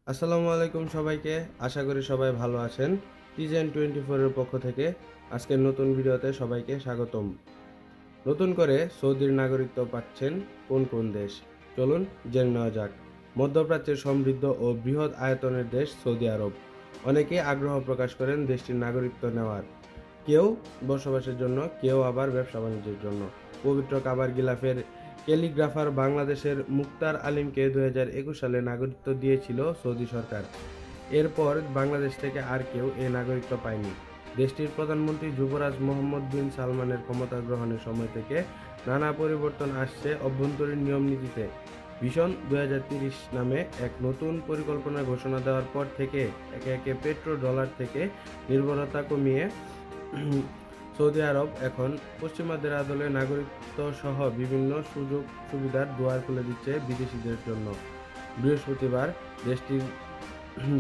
আসসালামু আলাইকুম সবাইকে। আশা করি সবাই ভালো আছেন। TGN24 এর পক্ষ থেকে আজকের নতুন ভিডিওতে সবাইকে স্বাগতম। নতুন করে সৌদির নাগরিকত্ব পাচ্ছেন কোন কোন দেশ? চলুন জেনে নেওয়া যাক। মধ্যপ্রাচ্যের সমৃদ্ধ ও বৃহৎ আয়তনের দেশ সৌদি আরব। অনেকেই আগ্রহ প্রকাশ করেন দেশটির নাগরিকত্ব নেওয়ার। কেউ বসবাসের জন্য, কেউ আবার ব্যবসা বাণিজ্যের জন্য। পবিত্র কাবার গিলাফের ক্যালিগ্রাফার বাংলাদেশের মুক্তার আলীমকে 2021 সালে নাগরিকত্ব দিয়েছিল সৌদি সরকার। এরপর বাংলাদেশ থেকে আর কেউ এ নাগরিকত্ব পায়নি। দেশটির প্রধানমন্ত্রী যুবরাজ মোহাম্মদ বিন সালমানের ক্ষমতা গ্রহণের সময় থেকে নানা পরিবর্তন আসছে অভ্যন্তরীণ নিয়ম নীতিতে। ভিশন 2030 নামে এক নতুন পরিকল্পনা ঘোষণা দেওয়ার পর থেকে একে একে পেট্রো ডলার থেকে নির্ভরতা কমিয়ে সৌদি আরব এখন পশ্চিমাদের আদলে নাগরিকত্ব সহ বিভিন্ন সুযোগ সুবিধার দুয়ার খুলে দিচ্ছে বিদেশিদের জন্য। বৃহস্পতিবার দেশটির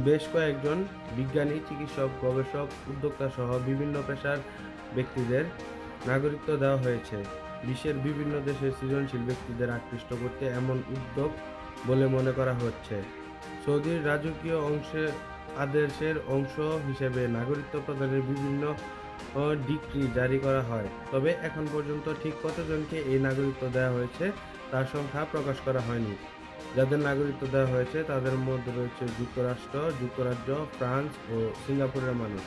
বেশ কয়েকজন বিজ্ঞানী, চিকিৎসক, গবেষক, উদ্যোক্তা সহ বিভিন্ন পেশার ব্যক্তিদের নাগরিকত্ব দেওয়া হয়েছে। বিশ্বের বিভিন্ন দেশের সৃজনশীল ব্যক্তিদের আকৃষ্ট করতে এমন উদ্যোগ বলে মনে করা হচ্ছে। সৌদির রাজকীয় আদেশের অংশ হিসেবে নাগরিকত্ব প্রদানের বিভিন্ন ডিক্রি জারি করা হয়। তবে এখন পর্যন্ত ঠিক কতজনকে এই নাগরিকত্ব দেওয়া হয়েছে তার সংখ্যা প্রকাশ করা হয়নি। যাদের নাগরিকত্ব দেওয়া হয়েছে তাদের মধ্যে রয়েছে যুক্তরাষ্ট্র, যুক্তরাজ্য, ফ্রান্স ও সিঙ্গাপুরের মানুষ।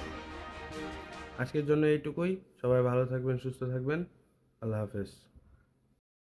আজকের জন্য এইটুকুই। সবাই ভালো থাকবেন, সুস্থ থাকবেন। আল্লাহ হাফেজ।